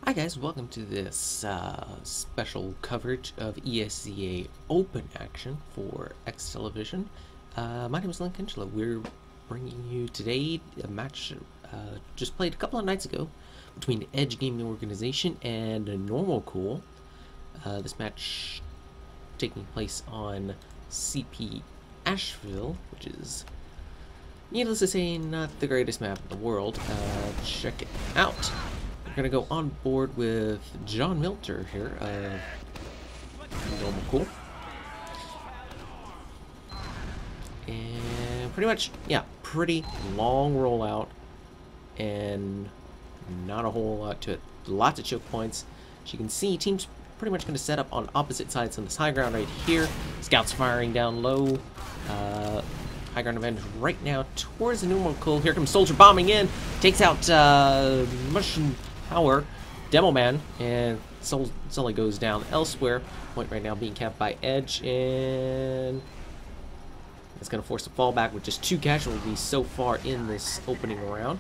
Hi guys, welcome to this special coverage of ESEA Open Action for X Television. My name is Lincoln. We're bringing you today a match just played a couple of nights ago between the Edge Gaming Organization and NormalCool. This match taking place on CP Asheville, which is, needless to say, not the greatest map in the world. Check it out. We're gonna go on board with John Milter here of NormalCool. And pretty much, yeah, pretty long rollout and not a whole lot to it. Lots of choke points. As you can see, team's pretty much gonna set up on opposite sides on this high ground right here. Scouts firing down low. High ground advantage right now towards the NormalCool. Here comes Soldier bombing in. Takes out Mushroom Power, Demo Man, and Sully goes down elsewhere. Point right now being capped by Edge, and it's going to force a fallback with just 2 casualties so far in this opening round.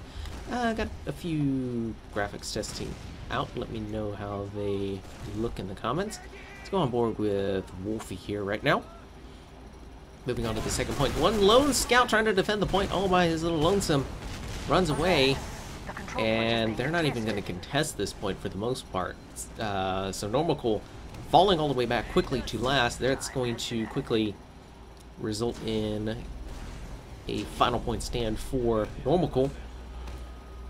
Got a few graphics testing out. Let me know how they look in the comments. Let's go on board with Wolfie here right now. Moving on to the second point. One lone scout trying to defend the point all by his little lonesome. Runs away. And they're not even going to contest this point for the most part. So NormalCool falling all the way back quickly to last. That's going to quickly result in a final point stand for NormalCool.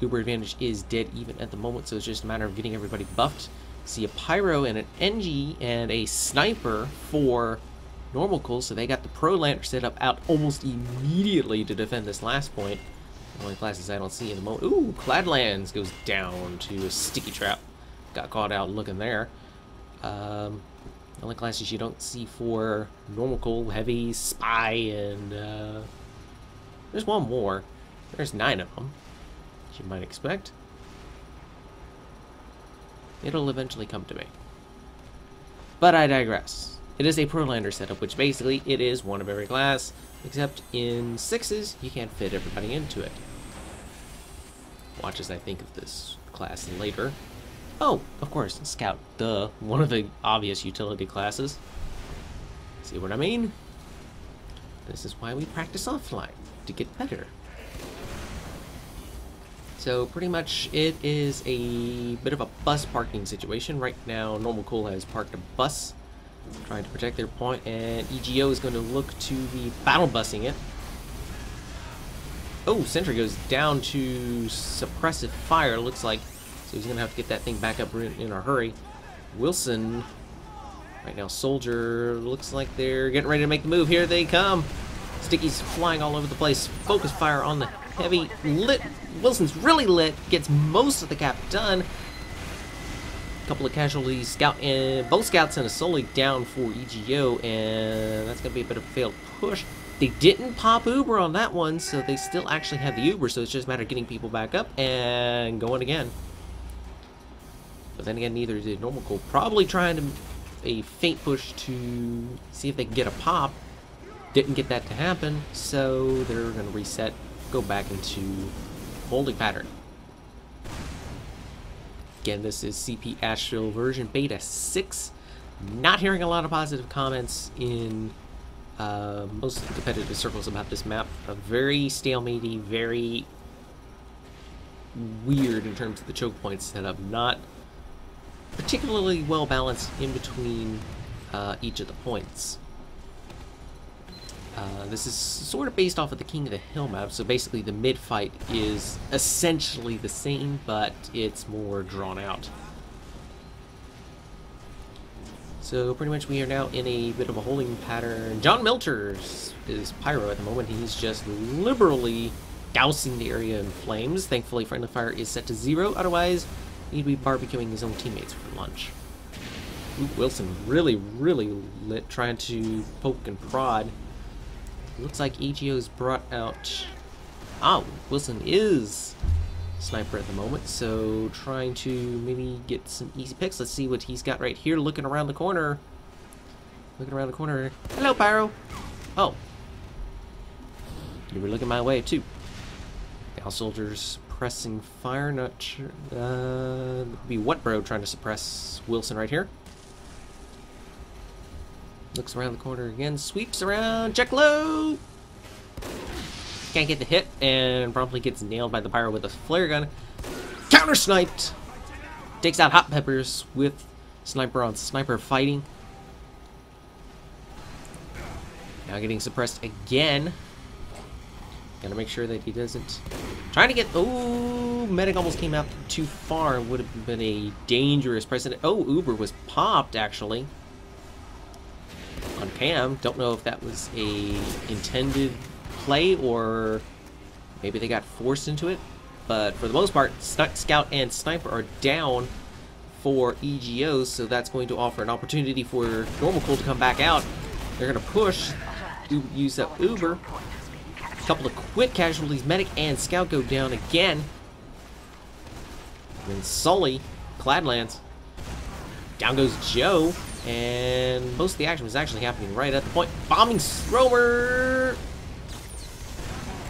Uber advantage is dead even at the moment, so it's just a matter of getting everybody buffed. See a Pyro and an NG and a Sniper for NormalCool, so they got the Pro Lantern set up out almost immediately to defend this last point. The only classes I don't see in the moment. Ooh, Cladlands goes down to a sticky trap. Got caught out looking there. The only classes you don't see for NormalCool, Heavy, Spy, and there's one more. There's 9 of them, as you might expect. It'll eventually come to me. But I digress. It is a Prolander setup, which basically it is one of every class, except in 6s, you can't fit everybody into it. Watch as I think of this class later. Oh, of course, Scout, duh. One of the obvious utility classes. See what I mean? This is why we practice offline, to get better. So pretty much it is a bit of a bus parking situation. Right now, NormalCool has parked a bus, trying to protect their point, and eGO is going to look to be battle busing it. Oh, Sentry goes down to suppressive fire, looks like, so he's going to have to get that thing back up in a hurry. Wilson, right now Soldier, looks like they're getting ready to make the move. Here they come. Sticky's flying all over the place. Focus fire on the Heavy. Lit. Wilson's really lit, gets most of the cap done. Couple of casualties, Scout and both Scouts and a Sully down for EGO, and that's gonna be a bit of a failed push. They didn't pop Uber on that one, so they still actually have the Uber, so it's just a matter of getting people back up and going again. But then again, neither did NormalCool. Probably trying to a feint push to see if they can get a pop. Didn't get that to happen, so they're gonna reset, go back into holding pattern. Again, this is CP Asheville version beta 6. Not hearing a lot of positive comments in most competitive circles about this map. Very stalematey, very weird in terms of the choke point setup. Not particularly well balanced in between each of the points. This is sort of based off of the King of the Hill map, so basically the mid fight is essentially the same, but it's more drawn out. So pretty much we are now in a bit of a holding pattern. John Milter is Pyro at the moment. He's just liberally dousing the area in flames. Thankfully friendly fire is set to 0, otherwise he'd be barbecuing his own teammates for lunch. Ooh, Wilson really lit, trying to poke and prod. Looks like EGO's brought out... Oh, Wilson is Sniper at the moment, so trying to maybe get some easy picks. Let's see what he's got right here, looking around the corner. Hello, Pyro! Oh. You were looking my way, too. Now Soldier's suppressing fire. Not sure. Be what bro trying to suppress Wilson right here. Looks around the corner again, sweeps around, check low! Can't get the hit, and promptly gets nailed by the pyro with a flare gun. Counter sniped! Takes out Hot Peppers with sniper on sniper fighting. Now getting suppressed again. Gotta make sure that he doesn't... Trying to get... Oh, medic almost came out too far. Would have been a dangerous precedent. Oh, Uber was popped, actually. On cam. Don't know if that was a intended play or maybe they got forced into it. But for the most part, Scout and Sniper are down for EGO, so that's going to offer an opportunity for NormalCool to come back out. They're going to push, use that Uber. A couple of quick casualties, Medic and Scout go down again. And then Sully, Cladlands. Down goes Joe. And most of the action was actually happening right at the point. Bombing Roamer!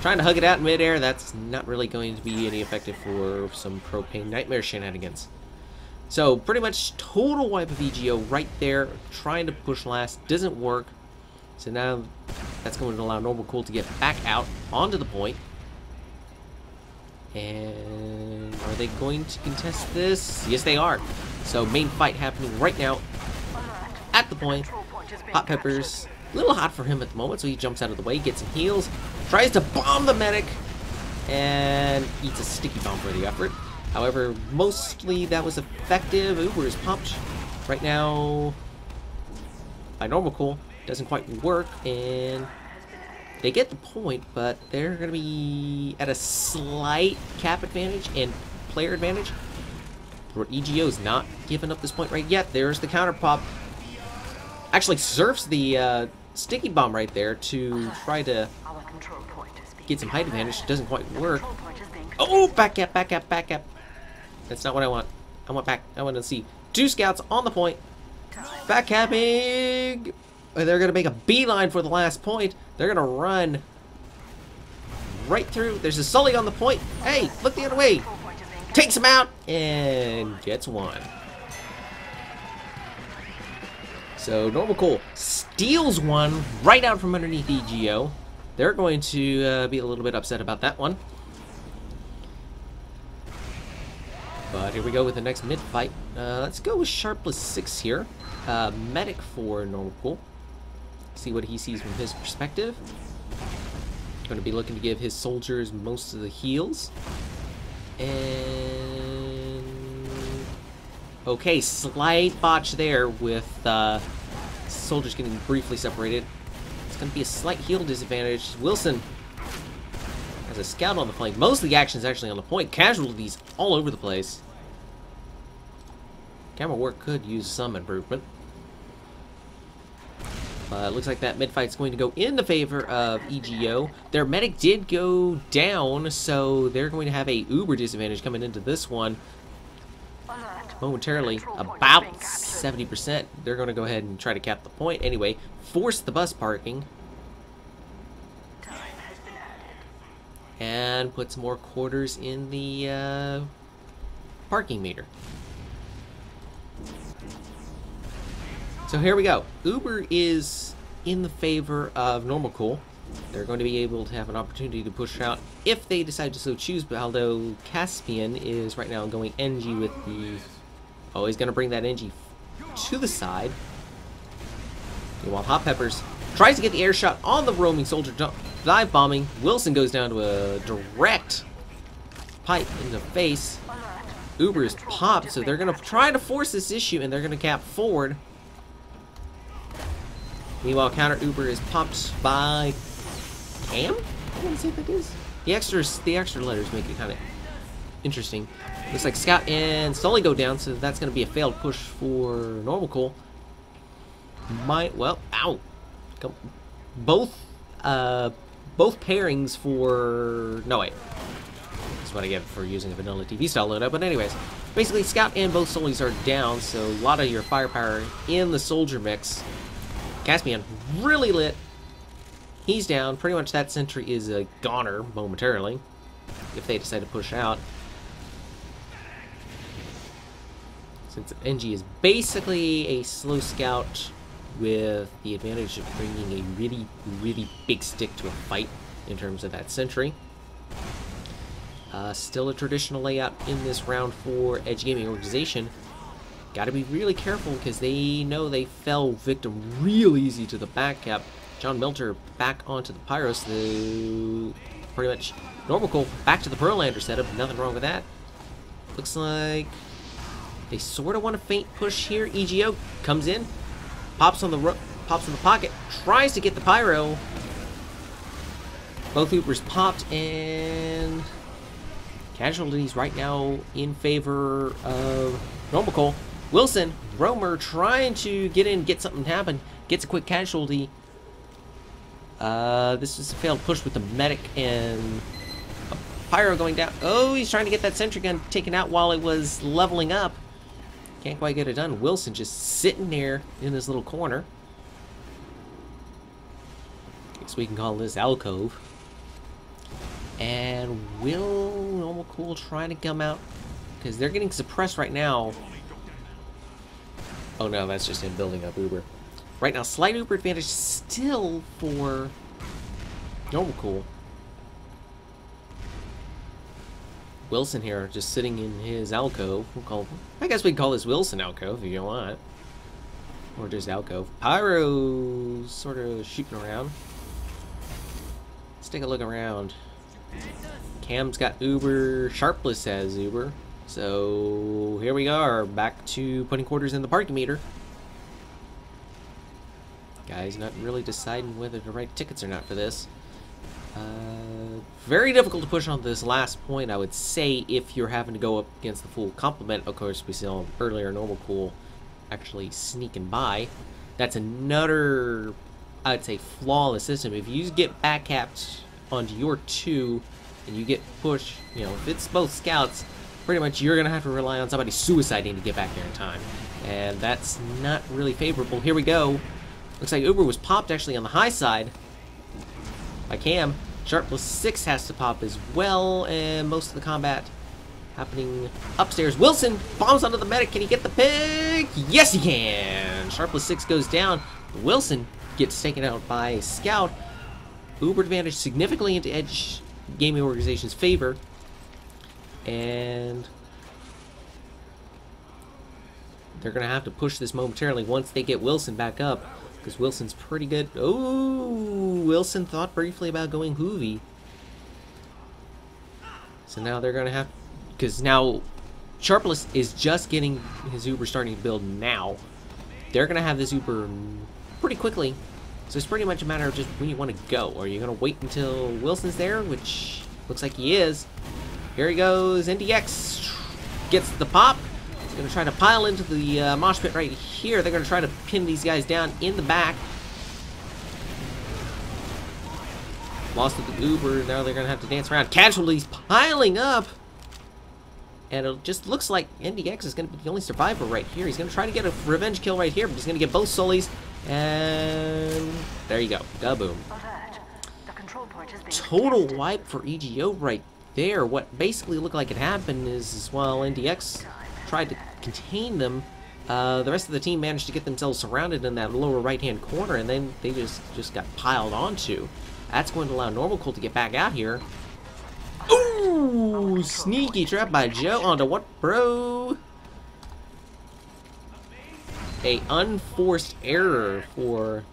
Trying to hug it out in midair. That's not really going to be any effective for some propane nightmare shenanigans. So pretty much total wipe of EGO right there. Trying to push last. Doesn't work. So now that's going to allow NormalCool to get back out onto the point. And are they going to contest this? Yes, they are. So main fight happening right now. At the point, Hot Peppers, a little hot for him at the moment, so he jumps out of the way, gets some heals, tries to bomb the medic, and eats a sticky bomb for the effort. However, mostly that was effective. Uber is popped right now by NormalCool. Doesn't quite work, and they get the point, but they're going to be at a slight cap advantage and player advantage. EGO's not giving up this point right yet. There's the counter pop. Actually surfs the sticky bomb right there to try to get some height advantage. Doesn't quite work. Oh, back up, back up, back up. That's not what I want. I want back. I want to see two scouts on the point. Back capping. They're going to make a beeline for the last point. They're going to run right through. There's a Sully on the point. Hey, look the other way. Takes him out and gets one. So NormalCool steals one right out from underneath EGO. They're going to be a little bit upset about that one. But here we go with the next mid fight. Let's go with Sharpless 6 here. Medic for NormalCool. See what he sees from his perspective. Going to be looking to give his soldiers most of the heals. And okay, slight botch there with soldiers getting briefly separated. It's going to be a slight heal disadvantage. Wilson has a scout on the flank. Most of the action is actually on the point. Casualties all over the place. Camera work could use some improvement. But it looks like that mid-fight is going to go in the favor of EGO. Their medic did go down, so they're going to have a uber disadvantage coming into this one. Momentarily, about 70%. They're going to go ahead and try to cap the point. Anyway, force the bus parking. And put some more quarters in the parking meter. So here we go. Uber is in the favor of NormalCool. They're going to be able to have an opportunity to push out if they decide to so choose, but although Caspian is right now going NG with the... Oh, he's going to bring that NG to the side. Meanwhile, Hot Peppers tries to get the air shot on the roaming soldier, dive bombing. Wilson goes down to a direct pipe in the face. Uber is popped, so they're going to try to force this issue, and they're going to cap forward. Meanwhile, counter Uber is popped by Cam? I want to say that is. The extra letters make it kind of interesting. Looks like Scout and Sully go down, so that's going to be a failed push for NormalCool. Well, ow. Both pairings for... No, wait. That's what I get for using a vanilla TV style loadout. But anyways, basically Scout and both Sullys are down, so a lot of your firepower in the soldier mix. Caspian really lit. He's down. Pretty much that sentry is a goner momentarily. if they decide to push out. Since NG is basically a slow scout with the advantage of bringing a really, really big stick to a fight in terms of that sentry. Still a traditional layout in this round for Edge Gaming Organization. Got to be really careful because they know they fell victim real easy to the back cap. John Milter back onto the Pyros. Pretty much NormalCool back to the Pearlander setup. Nothing wrong with that. Looks like they sort of want to feint push here. eGO comes in, pops in the pocket, tries to get the Pyro. Both Ubers popped, and casualties right now in favor of NormalCool. Wilson, Romer trying to get in, get something happen, gets a quick casualty. This is a failed push with the medic and a Pyro going down. Oh, he's trying to get that sentry gun taken out while it was leveling up. Can't quite get it done. Wilson just sitting there in his little corner. Guess we can call this alcove. And will NormalCool trying to come out? Because they're getting suppressed right now. Oh no, that's just him building up Uber. Right now, slight Uber advantage still for NormalCool. Wilson here, just sitting in his alcove. I guess we can call this Wilson alcove if you want. Or just alcove. Pyro sort of shooting around. Let's take a look around. Cam's got Uber. Sharpless has Uber. So here we are, back to putting quarters in the parking meter. Guys not really deciding whether to write tickets or not for this. Very difficult to push on this last point, I would say, if you're having to go up against the full complement. Of course, we saw earlier NormalCool actually sneaking by. That's another, I'd say, flaw in the system. If you get backcapped onto your 2 and you get pushed, you know, if it's both scouts, pretty much you're going to have to rely on somebody suiciding to get back there in time. And that's not really favorable. Here we go. Looks like Uber was popped actually on the high side by Cam. Sharpless 6 has to pop as well, and most of the combat happening upstairs. Wilson bombs onto the medic. Can he get the pick? Yes, he can. Sharpless 6 goes down. Wilson gets taken out by Scout. Uber advantage significantly into Edge Gaming Organization's favor. And they're going to have to push this momentarily once they get Wilson back up. Because Wilson's pretty good. Oh, Wilson thought briefly about going Hoovy. So now they're going to have... Because now Sharpless is just getting his Uber starting to build now. They're going to have this Uber pretty quickly. So it's pretty much a matter of just when you want to go. Are you going to wait until Wilson's there? Which looks like he is. Here he goes. NDX gets the pop. He's going to try to pile into the mosh pit right here. They're going to try to pin these guys down in the back. Lost at the Uber. Now they're going to have to dance around. Casualties piling up. And it just looks like NDX is going to be the only survivor right here. He's going to try to get a revenge kill right here, but he's going to get both Sullies. And there you go. Gaboom. Total wipe for EGO right there. What basically looked like it happened is while NDX tried to contain them, the rest of the team managed to get themselves surrounded in that lower right-hand corner, and then they just got piled onto. That's going to allow NormalCool to get back out here. Ooh, sneaky trap by Joe onto what, bro? A unforced error for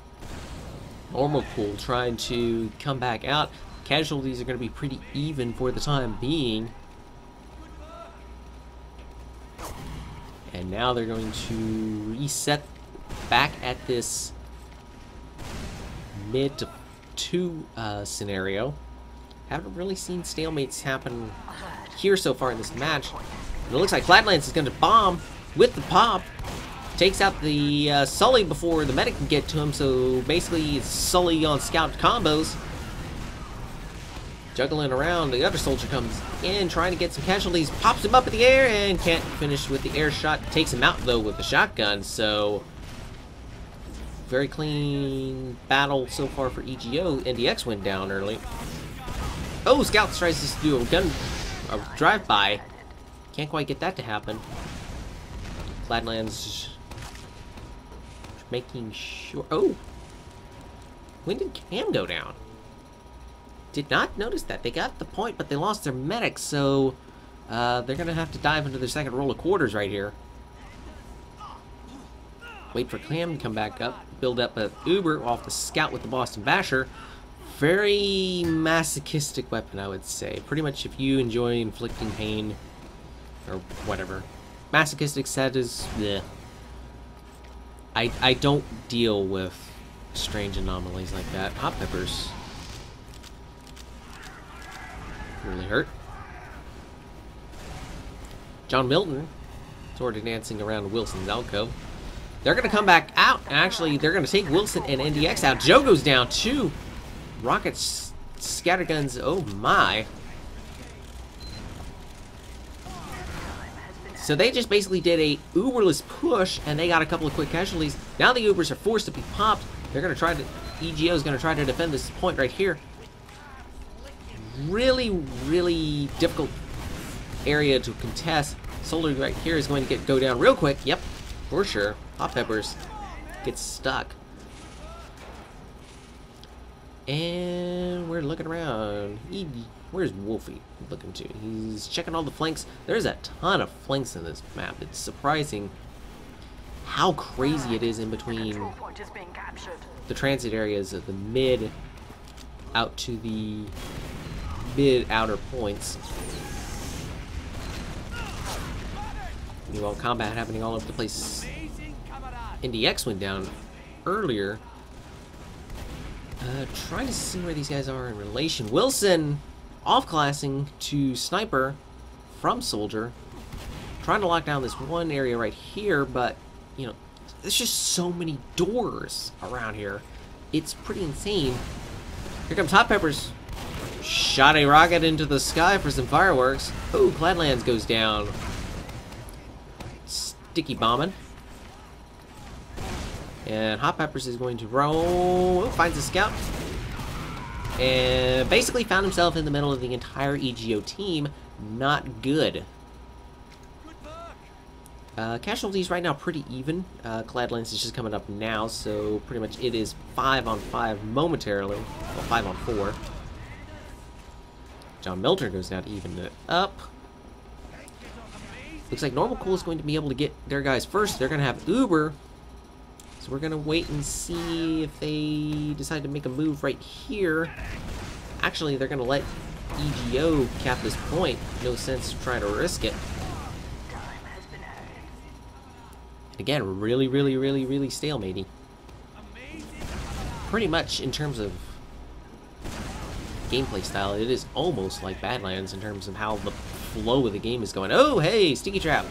NormalCool trying to come back out. Casualties are going to be pretty even for the time being. And now they're going to reset back at this mid to 2 scenario. Haven't really seen stalemates happen here so far in this match. And it looks like Flatlands is going to bomb with the pop. Takes out the Sully before the medic can get to him, so basically it's Sully on Scout combos. Juggling around, the other soldier comes in, trying to get some casualties, pops him up in the air, and can't finish with the air shot. Takes him out, though, with the shotgun, so very clean battle so far for EGO. NDX went down early. Oh, Scout tries to do a drive-by. Can't quite get that to happen. Flatlands making sure. Oh, when did Cam go down? Did not notice that. They got the point, but they lost their medic, so they're gonna have to dive into their second roll of quarters right here. Wait for Cam to come back up. Build up a Uber off the Scout with the Boston Basher. Very masochistic weapon, I would say. Pretty much if you enjoy inflicting pain or whatever. Masochistic set is bleh. I don't deal with strange anomalies like that. Hot peppers really hurt. John Milton sort of dancing around Wilson's alcove. They're going to come back out. Actually, they're going to take Wilson and NDX out. Joe goes down too. Rockets, scatterguns, oh my. So they just basically did a Uberless push, and they got a couple of quick casualties. Now the Ubers are forced to be popped. They're going to try to, EGO is going to try to defend this point right here. Really, really difficult area to contest. Solar right here is going to go down real quick. Yep, for sure. Hot peppers gets stuck. And we're looking around. Where's Wolfie looking to? He's checking all the flanks. There's a ton of flanks in this map. It's surprising how crazy it is in between the transit areas of the mid out to the mid outer points. Meanwhile, combat happening all over the place. NDX went down earlier. Trying to see where these guys are in relation. Wilson off-classing to Sniper from Soldier. Trying to lock down this one area right here, but, you know, there's just so many doors around here. It's pretty insane. Here comes Hot Peppers. Shot a rocket into the sky for some fireworks. Oh, Cladlands goes down. Sticky bombing. And Hot Peppers is going to roll. Oh, finds a Scout. And basically found himself in the middle of the entire EGO team. Not good. Casualties right now pretty even. Cladlands is just coming up now, so pretty much it is 5-on-5 momentarily. Well, 5-on-4. John Milter goes down to even it up. Looks like NormalCool is going to be able to get their guys first. They're going to have Uber. So we're going to wait and see if they decide to make a move right here. Actually, they're going to let EGO cap this point. No sense trying to risk it. Again, really, really, really, really stalematey. Pretty much in terms of gameplay style, it is almost like Badlands in terms of how the flow of the game is going. Oh, hey, Sticky Trap.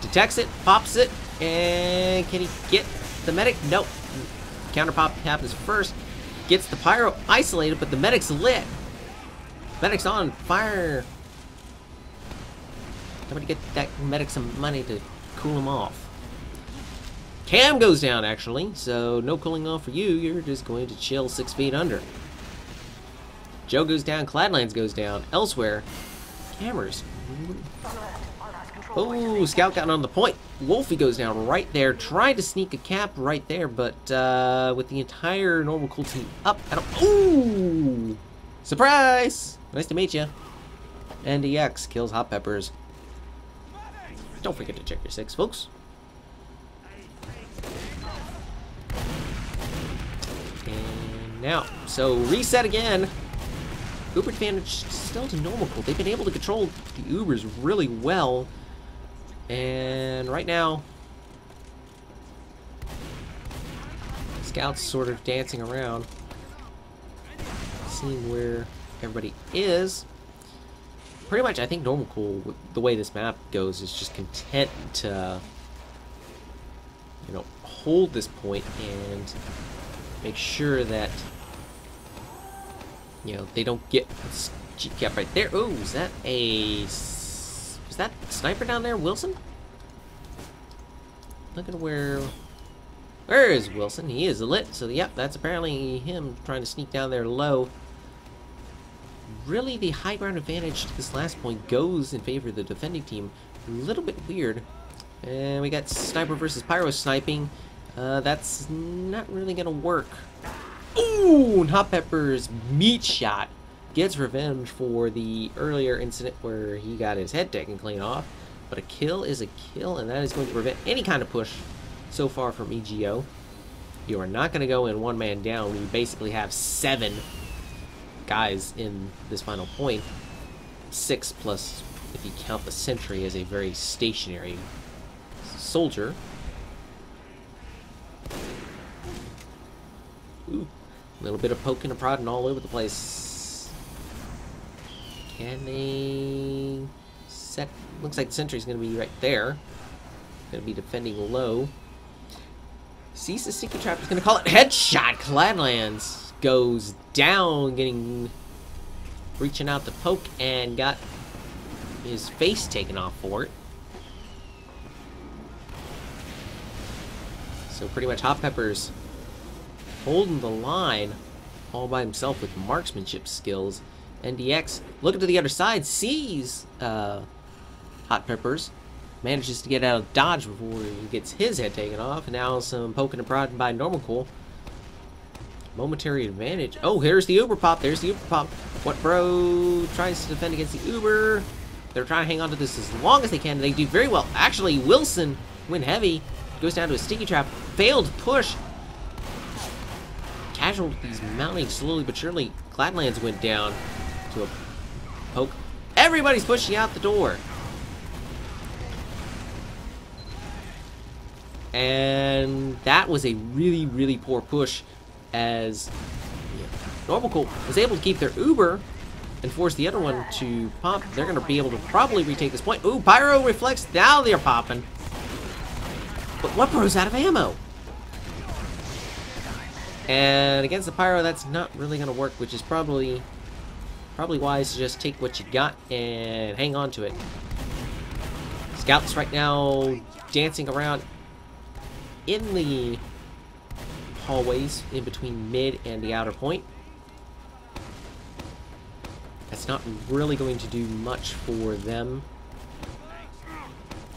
Detects it, pops it, and can he get the medic? Nope. Counter pop happens first. Gets the pyro isolated, but the medic's lit. Medic's on fire. Somebody get that medic some money to cool him off. Cam goes down, actually, so no cooling off for you. You're just going to chill 6 feet under. Joe goes down, Cladlands goes down. Elsewhere, Cameras. Oh, Scout got on the point. Wolfie goes down right there, trying to sneak a cap right there, but with the entire NormalCool team up. Ooh! Surprise! Nice to meet you. NDX kills Hot Peppers. Don't forget to check your 6, folks. And now, so reset again. Uber advantage still to NormalCool. They've been able to control the Ubers really well. And right now, Scout's sort of dancing around, seeing where everybody is. Pretty much, I think NormalCool, the way this map goes, is just content to, you know, hold this point and make sure that, you know, they don't get cheap cap right there. Oh, is that a... Is that Sniper down there, Wilson? Look at where is Wilson? He is lit, so yep, that's apparently him trying to sneak down there low. really the high ground advantage to this last point goes in favor of the defending team. A little bit weird. And we got sniper versus pyro sniping. That's not really gonna work. Ooh, and Hot Pepper's meat shot gets revenge for the earlier incident where he got his head taken clean off. But a kill is a kill, and that is going to prevent any kind of push so far from EGO. You are not going to go in one man down. We basically have 7 guys in this final point. 6 plus, if you count the sentry as a very stationary soldier. Ooh, a little bit of poking and prodding all over the place. Can they set? Looks like the sentry's going to be right there. Going to be defending low. Sees the sticky trap. Is going to call it headshot. Cladlands goes down, reaching out to poke and got his face taken off for it. So pretty much Hot Pepper's holding the line all by himself with marksmanship skills. NDX looking to the other side, sees Hot Peppers, manages to get out of dodge before he gets his head taken off. And now some poking and prodding by NormalCool. Momentary advantage. Oh, here's the Uber pop. There's the Uber pop. What bro tries to defend against the Uber. They're trying to hang on to this as long as they can. They do very well. Actually, Wilson went heavy. Goes down to a sticky trap. Failed push. Casualties mounting slowly but surely. Cladlands went down to a poke. Everybody's pushing out the door. And that was a really, really poor push, as NormalCool was able to keep their Uber and force the other one to pop. They're going to be able to probably retake this point. Ooh, Pyro reflects. Now they're popping. But what bro's out of ammo? And against the Pyro, that's not really going to work, which is probably wise to just take what you got and hang on to it. Scouts right now dancing around in the hallways in between mid and the outer point. That's not really going to do much for them.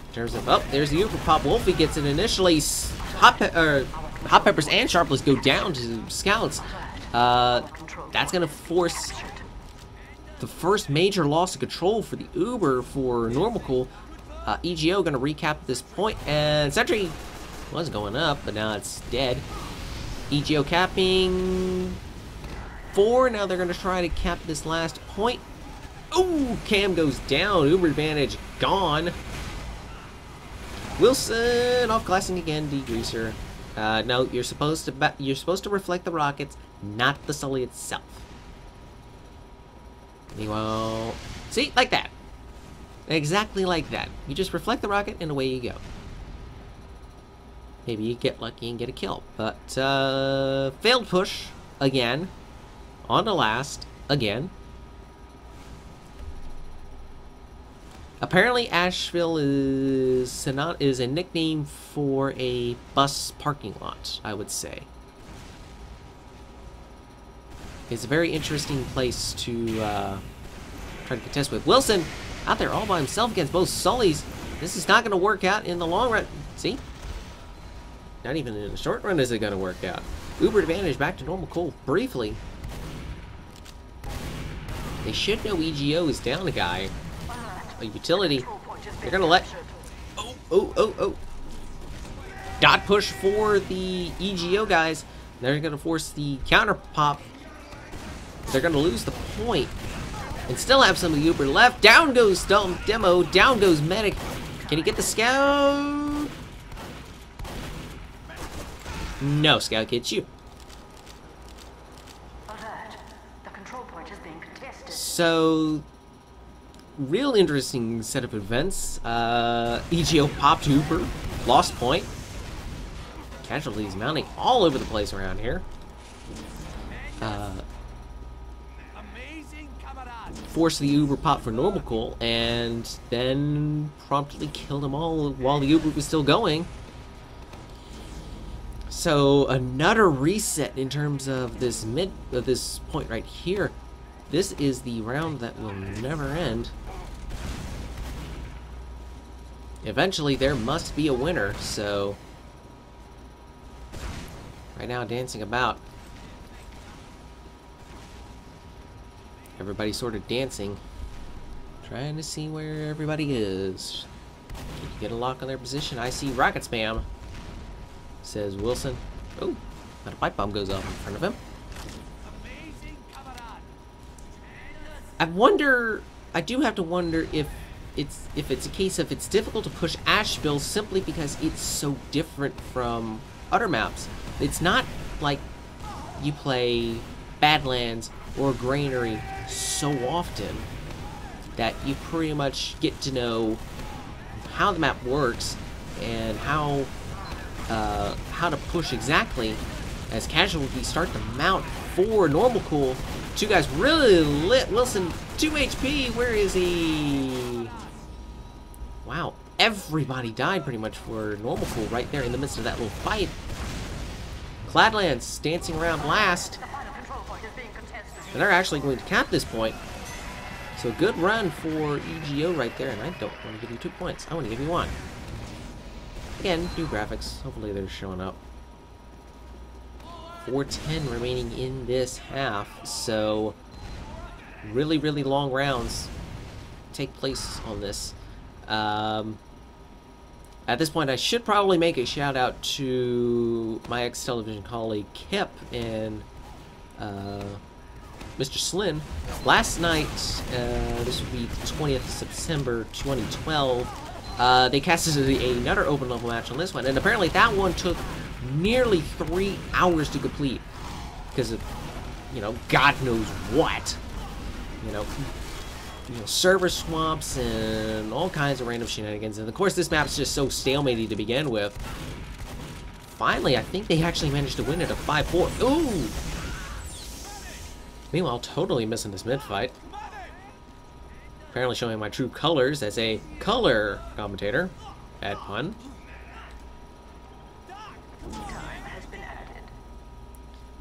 In terms of, oh, there's the Uber pop. Wolfie gets it initially. Hot Peppers and Sharpless go down to Scouts. That's going to force the first major loss of control for the Uber for NormalCool. EGO going to recap at this point, and Sentry was going up, but now it's dead. EGO capping 4. Now they're going to try to cap this last point. Ooh, Cam goes down. Uber advantage gone. Wilson off glassing again. Degreaser. No, you're supposed to reflect the rockets, not the Sully itself. Meanwhile, see, like that. Exactly like that. You just reflect the rocket and away you go. Maybe you get lucky and get a kill. But, failed push, again. On the last, again. Apparently, Asheville is a nickname for a bus parking lot, I would say. It's a very interesting place to, try to contest with. Wilson, out there all by himself against both Sullys. This is not going to work out in the long run. See? Not even in the short run is it going to work out. Uber advantage back to NormalCool briefly. They should know EGO is down a guy. A utility. They're going to let... Oh. Dot push for the EGO guys. They're going to force the counter pop. They're going to lose the point. And still have some of the Uber left. Down goes Demo. Down goes Medic. Can he get the Scout? No, Scout gets you. The control point is being contested. So, real interesting set of events. EGO popped Uber, lost point. Casualties mounting all over the place around here. Forced the Uber pop for NormalCool, and then promptly killed them all while the Uber was still going. So another reset in terms of this point right here. This is the round that will never end. Eventually, there must be a winner, so... Right now, dancing about. Everybody's sort of dancing. Trying to see where everybody is. Can you get a lock on their position? I see rocket spam, says Wilson. Oh, and a pipe bomb goes off in front of him. I do have to wonder if it's a case of it's difficult to push Asheville simply because it's so different from other maps. It's not like you play Badlands or Granary so often that you pretty much get to know how the map works and how to push exactly as casualties start to mount for NormalCool. Two guys really lit. Wilson, 2 HP. Where is he? Wow, everybody died pretty much for NormalCool right there in the midst of that little fight. Cladlands dancing around last. And they're actually going to cap this point. So good run for eGO right there. And I don't want to give you 2 points. I want to give you 1. Again, new graphics. Hopefully they're showing up. 4:10 remaining in this half. So really, really long rounds take place on this. At this point, I should probably make a shout out to my ex-television colleague Kip and Mr. Slynn. Last night, this would be the 20th of September 2012, they casted another open level match on this one, and apparently that one took nearly 3 hours to complete because of, you know, God knows what. You know, server swaps and all kinds of random shenanigans. And of course, this map's just so stalematy to begin with. Finally, I think they actually managed to win it at 5-4. Ooh! Meanwhile, totally missing this mid-fight. Apparently showing my true colors as a color commentator. Bad pun.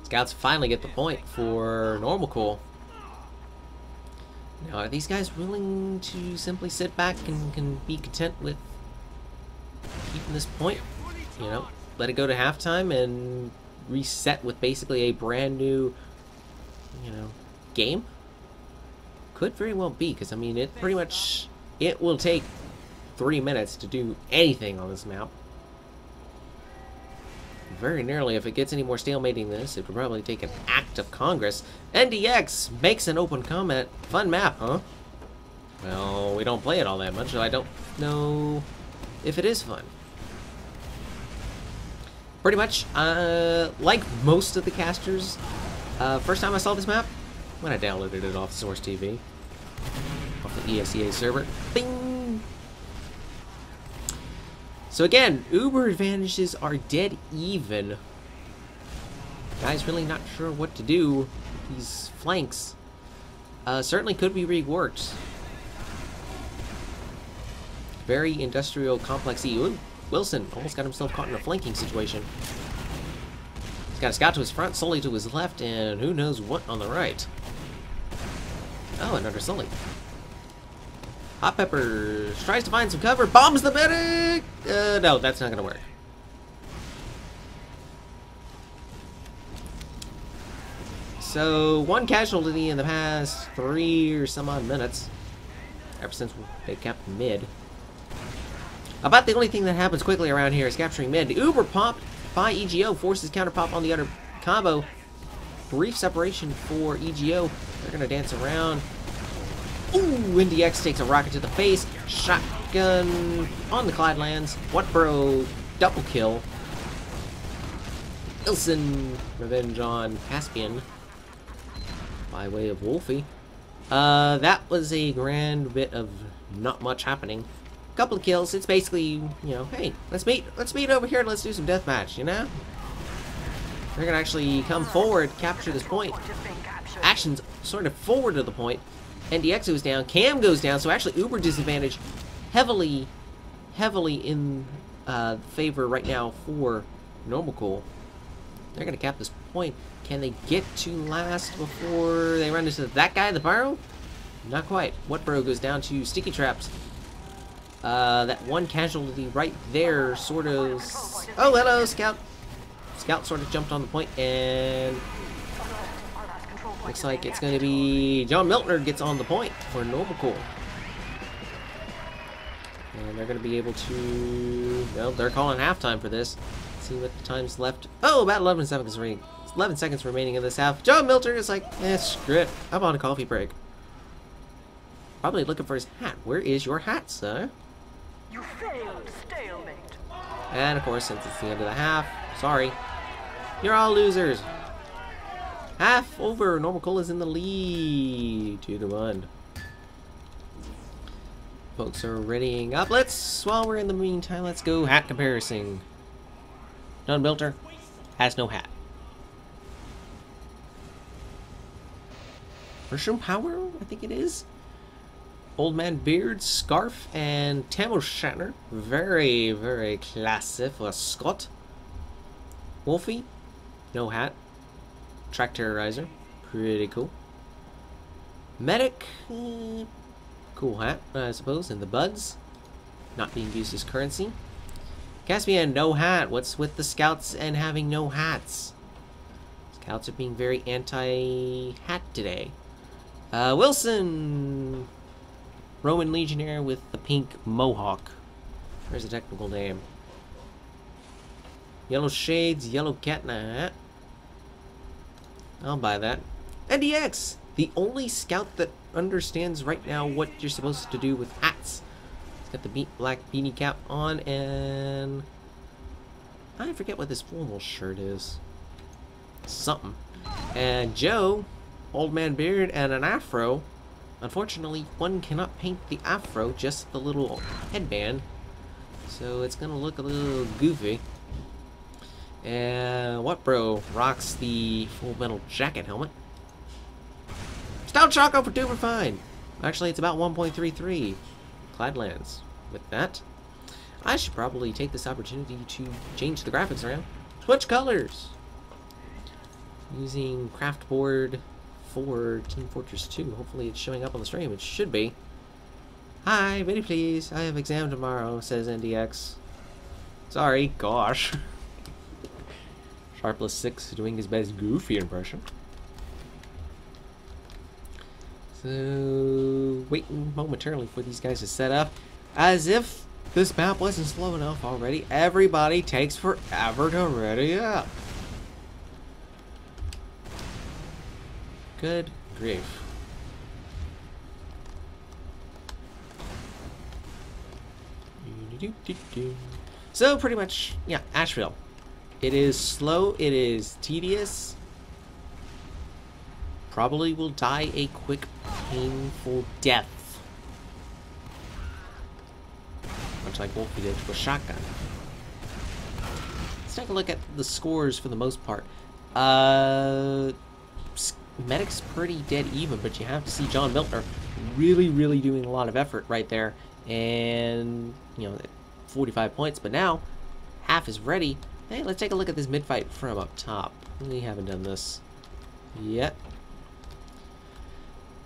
Scouts finally get the point for NormalCool. Now, are these guys willing to simply sit back and can be content with keeping this point? You know, let it go to halftime and reset with basically a brand new, you know, game? Could very well be, because I mean, it will take 3 minutes to do anything on this map. Very nearly, if it gets any more stalemating than this, it would probably take an act of Congress. NDX makes an open comment. Fun map, huh? Well, we don't play it all that much, so I don't know if it is fun. Pretty much, like most of the casters, first time I saw this map, when I downloaded it off Source TV, off the ESEA server, bing! So again, Uber advantages are dead even. Guy's really not sure what to do with these flanks. Certainly could be reworked. Very industrial complex-y. Ooh, Wilson almost got himself caught in a flanking situation. He's got a scout to his front, Sully to his left, and who knows what on the right. Oh, another Sully. Hot Pepper tries to find some cover, bombs the medic! No, that's not gonna work. So, 1 casualty in the past 3 or some odd minutes. Ever since they kept mid. About the only thing that happens quickly around here is capturing mid. The Uber pop by eGO forces counter pop on the other combo. Brief separation for eGO. They're gonna dance around. Ooh, NDX takes a rocket to the face. Shotgun on the Clydelands. What bro? Double kill. Wilson revenge on Caspian by way of Wolfie. That was a grand bit of not much happening. Couple of kills. It's basically, you know, hey, let's meet over here and let's do some deathmatch, you know? They're gonna actually come forward, capture this point. Action's sort of forward to the point. NDX goes down, Cam goes down, so actually Uber disadvantage heavily in favor right now for NormalCool. They're going to cap this point. Can they get to last before they run into that guy, the pyro? Not quite. Whatbro goes down to sticky traps. That one casualty right there sort of... Oh, hello, Scout. Scout sort of jumped on the point, and looks like it's going to be John Miltner gets on the point for NormalCool. And they're going to be able to... Well, they're calling halftime for this. Let's see what the time's left. Oh, about 11 seconds remaining in this half. John Miltner is like, screw it. I'm on a coffee break. Probably looking for his hat. Where is your hat, sir? You failed, stalemate. And of course, since it's the end of the half, sorry. You're all losers. Half over. NormalCool is in the lead. 2-1. Folks are readying up. While we're in the meantime, let's go hat comparison. John Miltner has no hat. Mushroom Power, I think it is. Old Man Beard, Scarf, and Tamo Shatner. Very, very classy for Scott. Wolfie, no hat. Track Terrorizer, pretty cool. Medic, cool hat, I suppose. And the Buds, not being used as currency. Caspian, no hat. What's with the Scouts and having no hats? Scouts are being very anti-hat today. Wilson, Roman Legionnaire with the pink mohawk. Where's the technical name? Yellow shades, yellow cat in a hat. I'll buy that. NDX, the only scout that understands right now what you're supposed to do with hats. He's got the black beanie cap on, and I forget what this formal shirt is. Something. And Joe, Old Man Beard, and an afro. Unfortunately, one cannot paint the afro, just the little headband. So it's gonna look a little goofy. And Whatbro rocks the full metal jacket helmet. Stout Choco for 2 for fine. Actually, it's about 1.33. Cladlands. With that, I should probably take this opportunity to change the graphics around. Switch colors! Using Craftboard for Team Fortress 2. Hopefully it's showing up on the stream. It should be. Hi, very please. I have exam tomorrow, says NDX. Sorry, gosh. Sharpless6 doing his best goofy impression. So, waiting momentarily for these guys to set up. As if this map wasn't slow enough already, everybody takes forever to ready up. Good grief. So, pretty much, yeah, Asheville. It is slow, it is tedious. Probably will die a quick, painful death. Much like Wolfie did with shotgun. Let's take a look at the scores for the most part. Medic's pretty dead even, but you have to see John Miltner really, really doing a lot of effort right there. And, 45 points, but now half is ready. Hey, let's take a look at this mid-fight from up top. We haven't done this yet.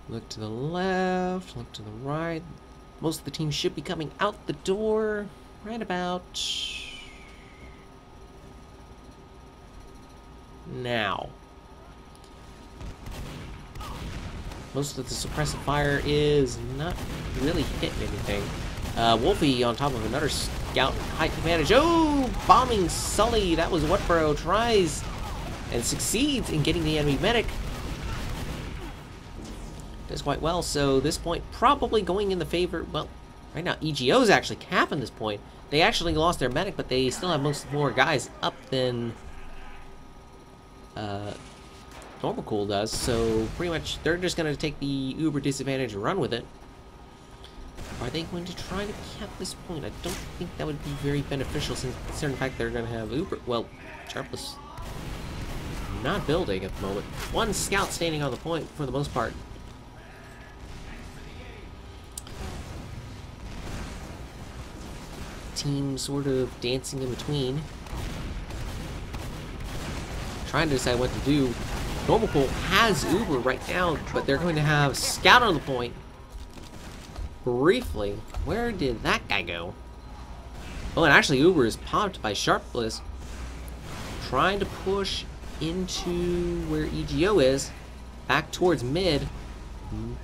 Look to the left, look to the right. Most of the team should be coming out the door right about now. Most of the suppressive fire is not really hitting anything. Wolfie on top of another scout height advantage. Oh, bombing Sully. That was Whatbro tries and succeeds in getting the enemy medic. Does quite well. So this point probably going in the favor. Well, right now EGO's actually capping this point. They actually lost their medic, but they still have more guys up than NormalCool does. So pretty much they're just going to take the uber disadvantage and run with it. Are they going to try to cap this point? I don't think that would be very beneficial, since considering the fact they're going to have uber. Well, Sharpless not building at the moment. One scout standing on the point for the most part. Team sort of dancing in between. trying to decide what to do. NormalCool has Uber right now, but they're going to have Scout on the point. Briefly, where did that guy go? Oh, and actually Uber is popped by Sharpless. Trying to push into where EGO is. Back towards mid.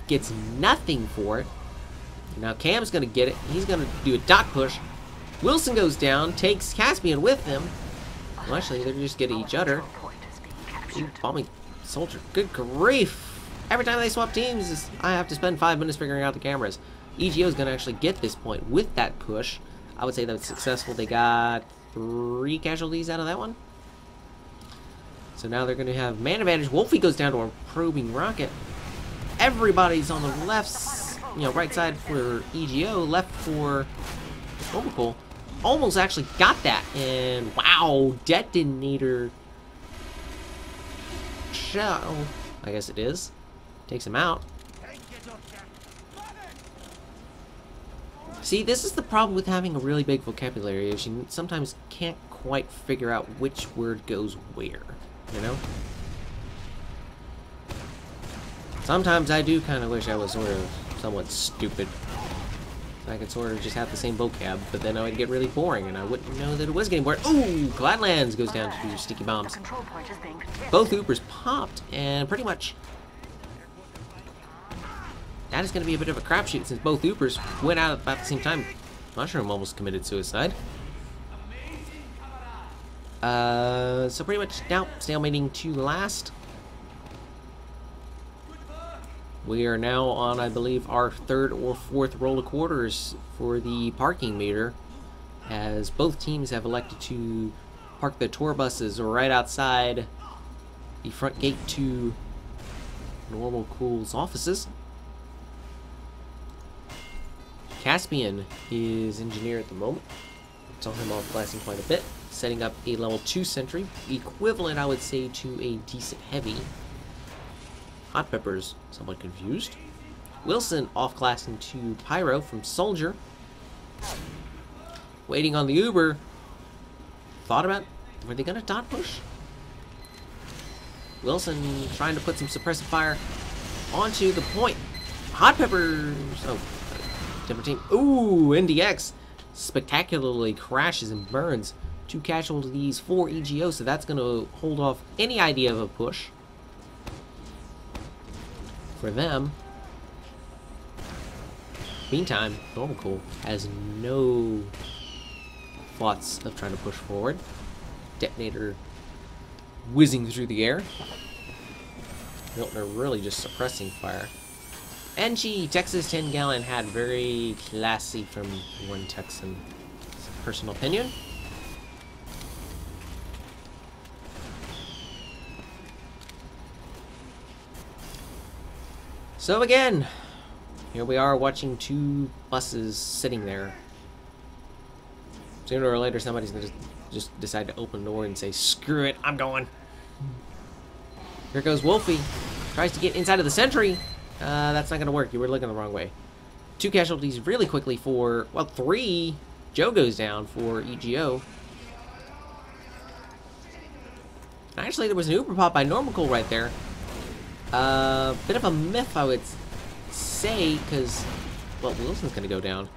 Gets nothing for it. Now Cam's going to get it. He's going to do a dot push. Wilson goes down, takes Caspian with him. Well, actually, they're just getting each other. Ooh, bombing soldier. Good grief. Every time they swap teams, I have to spend 5 minutes figuring out the cameras. EGO is going to actually get this point with that push. I would say that was successful. They got 3 casualties out of that one. So now they're going to have man advantage. Wolfie goes down to a probing rocket. Everybody's on the left, right side for EGO, left for NormalCool. Almost actually got that, and wow, detonator shell, I guess it is, takes him out. See, this is the problem with having a really big vocabulary, is you sometimes can't quite figure out which word goes where, you know? Sometimes I do kind of wish I was sort of somewhat stupid. I could sort of just have the same vocab, but then I would get really boring, and I wouldn't know that it was getting boring. Ooh! Gladlands goes down to sticky bombs. Both Ubers popped, and pretty much that is going to be a bit of a crapshoot since both Ubers went out at about the same time. Mushroom almost committed suicide. So pretty much now stalemating to last. We are now on, I believe, our 3rd or 4th roll of quarters for the parking meter, as both teams have elected to park their tour buses right outside the front gate to NormalCool's offices. Caspian is engineer at the moment. Saw him off blasting quite a bit, setting up a level 2 sentry, equivalent, I would say, to a decent heavy. Hot Pepper's somewhat confused. Wilson off-classing to Pyro from Soldier. Waiting on the Uber. Thought about, were they gonna dot push? Wilson trying to put some suppressive fire onto the point. Hot Peppers, oh, different team. Ooh, NDX spectacularly crashes and burns. 2 casualties for EGO, so that's gonna hold off any idea of a push for them. Meantime, NormalCool has no thoughts of trying to push forward. Detonator whizzing through the air. Miltner really just suppressing fire. NG, Texas 10 gallon had very classy from one Texan. Personal opinion. So again, here we are watching 2 buses sitting there. Sooner or later, somebody's gonna just decide to open the door and say, "Screw it, I'm going." Here goes Wolfie. Tries to get inside of the sentry. That's not gonna work. You were looking the wrong way. 2 casualties really quickly for, well, 3. Joe goes down for EGO. Actually, there was an Uber pop by NormalCool right there. Bit of a myth, I would say, because, well, Wilson's going to go down.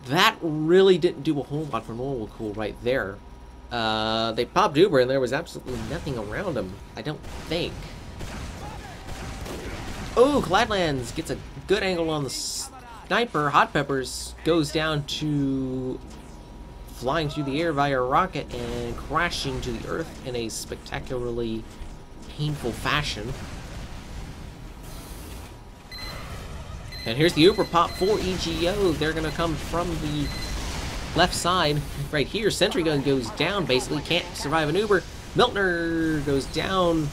That really didn't do a whole lot for NormalCool right there. They popped Uber, and there was absolutely nothing around him, I don't think. Oh, Gladlands gets a good angle on the sniper. Hot Peppers goes down to flying through the air via a rocket and crashing to the earth in a spectacularly painful fashion. And here's the Uber pop for EGO. They're going to come from the left side right here. Sentry gun goes down, basically. Can't survive an Uber. Miltner goes down.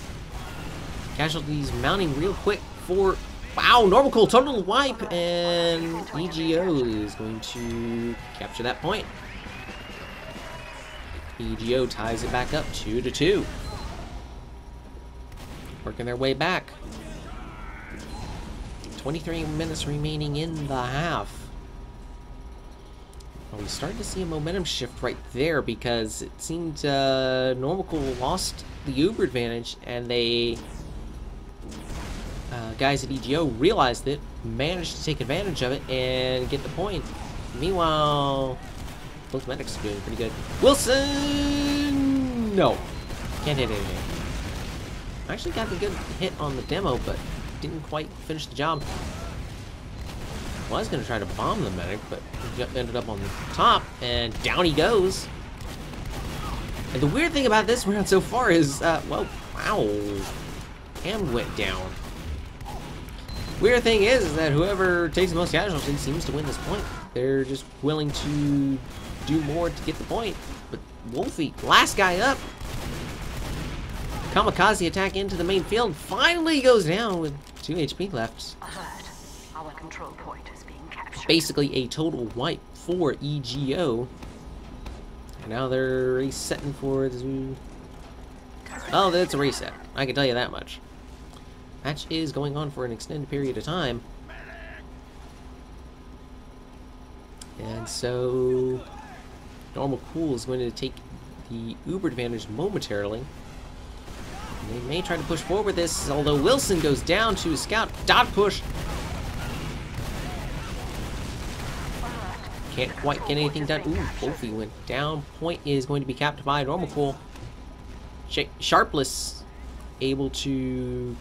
Casualties mounting real quick for... Wow, NormalCool total wipe. And EGO is going to capture that point. EGO ties it back up 2-2. Working their way back. 23 minutes remaining in the half. Well, we started to see a momentum shift right there because it seemed NormalCool lost the Uber advantage, and they guys at EGO realized it, managed to take advantage of it, and get the point. Meanwhile, both medics are doing pretty good. Wilson! No. Can't hit anything. Actually got a good hit on the demo, but didn't quite finish the job. Was going to try to bomb the medic, but ended up on the top, and down he goes. And the weird thing about this round so far is, well, wow. Cam went down. Weird thing is that whoever takes the most casualties seems to win this point. They're just willing to do more to get the point. But Wolfie, last guy up. Kamikaze attack into the main field finally goes down with 2 HP left. Alert. Our control point is being captured. Basically a total wipe for EGO. And now they're resetting for the... Oh, that's a reset. I can tell you that much. Match is going on for an extended period of time. And so NormalCool is going to take the Uber advantage momentarily. And they may try to push forward this, although Wilson goes down to a scout. Dot push. Can't quite get anything done. Ooh, Wolfie went down. Point is going to be capped by NormalCool. Sharpless able to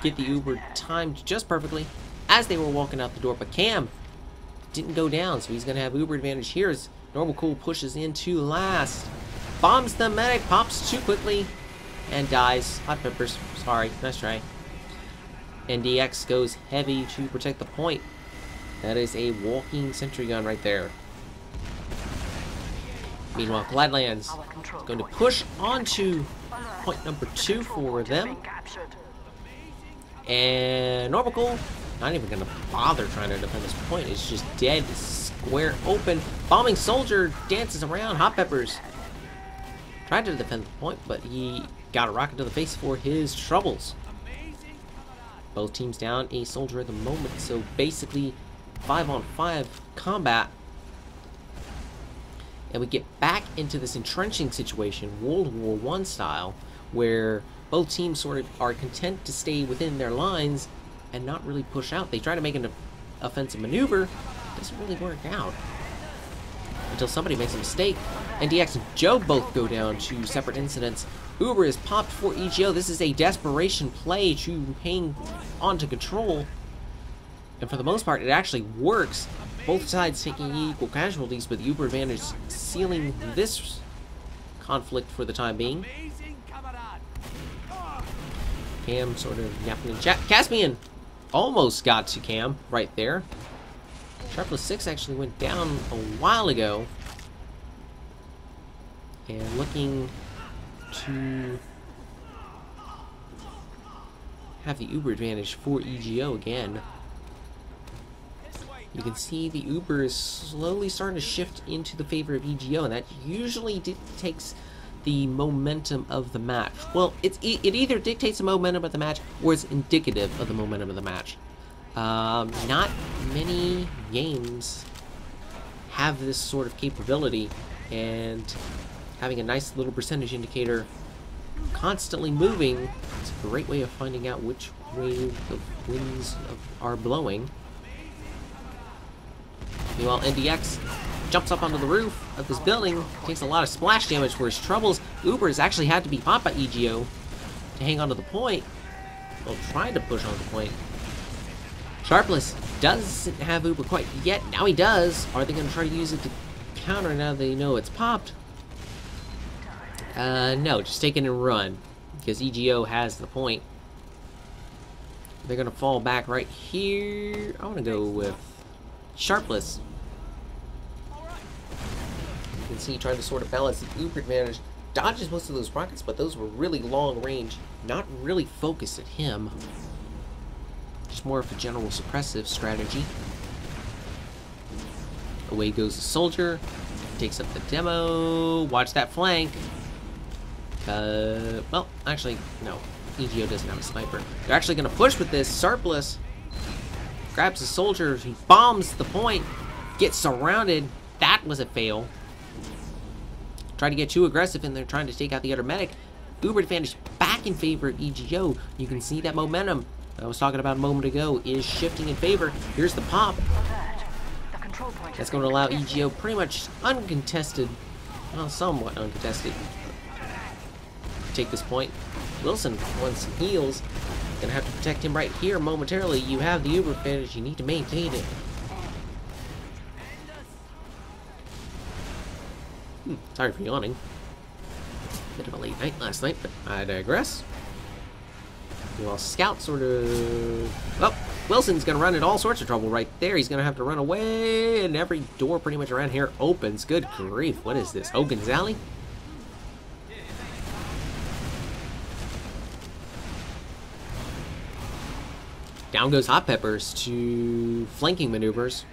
get the Uber timed just perfectly as they were walking out the door, but Cam didn't go down, so he's going to have Uber advantage here as NormalCool pushes into last. Bombs the medic, pops too quickly, and dies. Hot peppers, sorry, nice try. NDX goes heavy to protect the point. That is a walking sentry gun right there. Meanwhile, Gladlands is going to push onto point number 2 for them. And NormalCool, not even going to bother trying to defend this point. It's just dead, square open. Bombing soldier dances around. Hot peppers tried to defend the point, but he got a rocket to the face for his troubles. Both teams down a soldier at the moment, so basically 5-on-5 combat. And we get back into this entrenching situation, World War I style, where both teams sort of are content to stay within their lines and not really push out. They try to make an offensive maneuver. It doesn't really work out until somebody makes a mistake. NDX and Joe both go down to separate incidents. Uber is popped for EGO. This is a desperation play to hang on to control. And for the most part, it actually works. Both sides taking equal casualties, but the Uber advantage sealing this conflict for the time being. Cam sort of yapping in chat. Caspian almost got to Cam right there. Sharpless 6 actually went down a while ago. And looking to have the Uber advantage for EGO again. You can see the Uber is slowly starting to shift into the favor of EGO, and that usually dictates the momentum of the match. Well, it either dictates the momentum of the match or it's indicative of the momentum of the match. Not many games have this sort of capability, and having a nice little percentage indicator constantly moving is a great way of finding out which way the winds are blowing. Meanwhile, NDX jumps up onto the roof of this building, takes a lot of splash damage for his troubles. Uber has actually had to be popped by EGO to hang onto the point. Well, trying to push on the point. Sharpless doesn't have Uber quite yet. Now he does. Are they going to try to use it to counter now they know it's popped? No, just take it and run, because EGO has the point. They're going to fall back right here. I want to go with Sharpless. You can see he tried to sort of balance the Uber advantage. Dodges most of those rockets, but those were really long range, not really focused at him. Just more of a general suppressive strategy. Away goes the soldier. Takes up the demo. Watch that flank. Well, actually, no. EGO doesn't have a sniper. They're actually going to push with this. Sharpless grabs the soldier. He bombs the point. Gets surrounded. That was a fail. Try to get too aggressive in there, trying to take out the other medic. Uber advantage back in favor of EGO. You can see that momentum I was talking about a moment ago is shifting in favor. Here's the pop. That's going to allow EGO pretty much uncontested, well, somewhat uncontested, to take this point. Wilson wants some heals. Gonna have to protect him right here momentarily. You have the Uber advantage. You need to maintain it. Sorry for yawning. Bit of a late night last night, but I digress. Well, Scout sort of... Oh, Wilson's gonna run into all sorts of trouble right there. He's gonna have to run away, and every door pretty much around here opens. Good grief, what is this, Hogan's Alley? Down goes Hot Peppers to flanking maneuvers.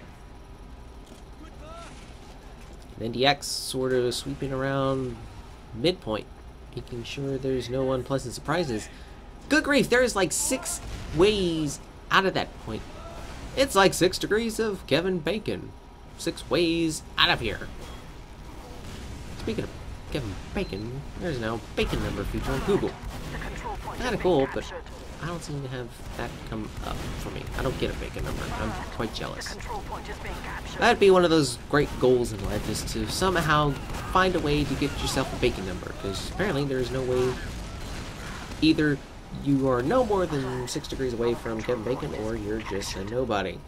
And NDX sort of sweeping around midpoint, making sure there's no unpleasant surprises. Good grief, there's like 6 ways out of that point. It's like 6 degrees of Kevin Bacon. 6 ways out of here. Speaking of Kevin Bacon, there's now a bacon number feature on Google. Kinda cool, but I don't seem to have that come up for me. I don't get a bacon number. I'm quite jealous. That'd be one of those great goals in life, is to somehow find a way to get yourself a bacon number, because apparently there's no way. Either you are no more than 6 degrees away from Kevin Bacon, or you're just a nobody.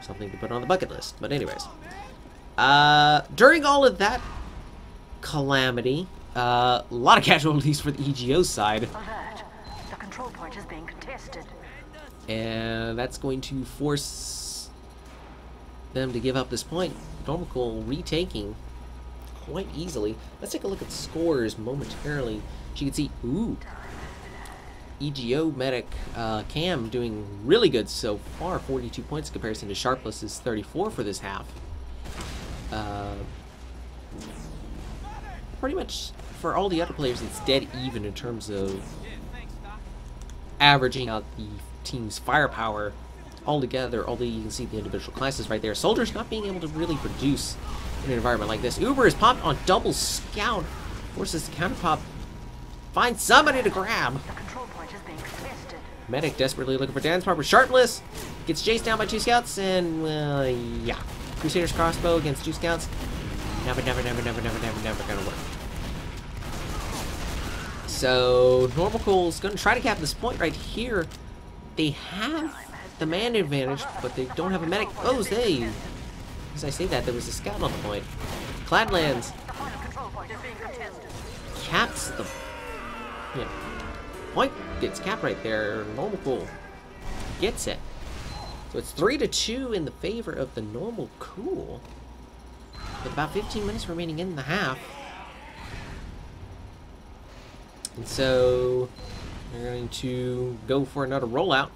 Something to put on the bucket list. But anyways, during all of that calamity, a lot of casualties for the EGO side. The control point is being contested. And that's going to force them to give up this point. NormalCool retaking quite easily. Let's take a look at the scores momentarily. So you can see, ooh, EGO medic Cam doing really good so far. 42 points in comparison to Sharpless's 34 for this half. Pretty much for all the other players, it's dead even in terms of averaging out the team's firepower altogether, although you can see the individual classes right there. Soldiers not being able to really produce in an environment like this. Uber is popped on double scout, forces the counter pop. Find somebody to grab. The control point is being contested. Medic desperately looking for dance partner. Sharpless gets chased down by 2 scouts, and well, yeah. Crusader's crossbow against 2 scouts. Never gonna work. So NormalCool's gonna try to cap this point right here. They have the man advantage, but they don't have a medic. Oh, hey! As I say that, there was a scout on the point. Cladlands caps the point. Gets capped right there. NormalCool gets it. So it's 3-2 in the favor of the NormalCool, with about 15 minutes remaining in the half. And so we're going to go for another rollout.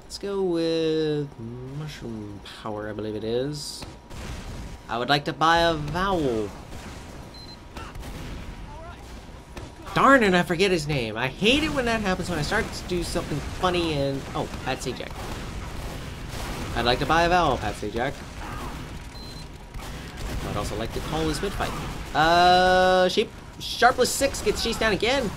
Let's go with Mushroom Power, I believe it is. I would like to buy a vowel. Darn it, I forget his name. I hate it when that happens, when I start to do something funny and... Oh, Pat Sajak. I'd like to buy a vowel, Pat Sajak. I'd also like to call his mid-fight. Shape. Sharpless 6 gets chased down again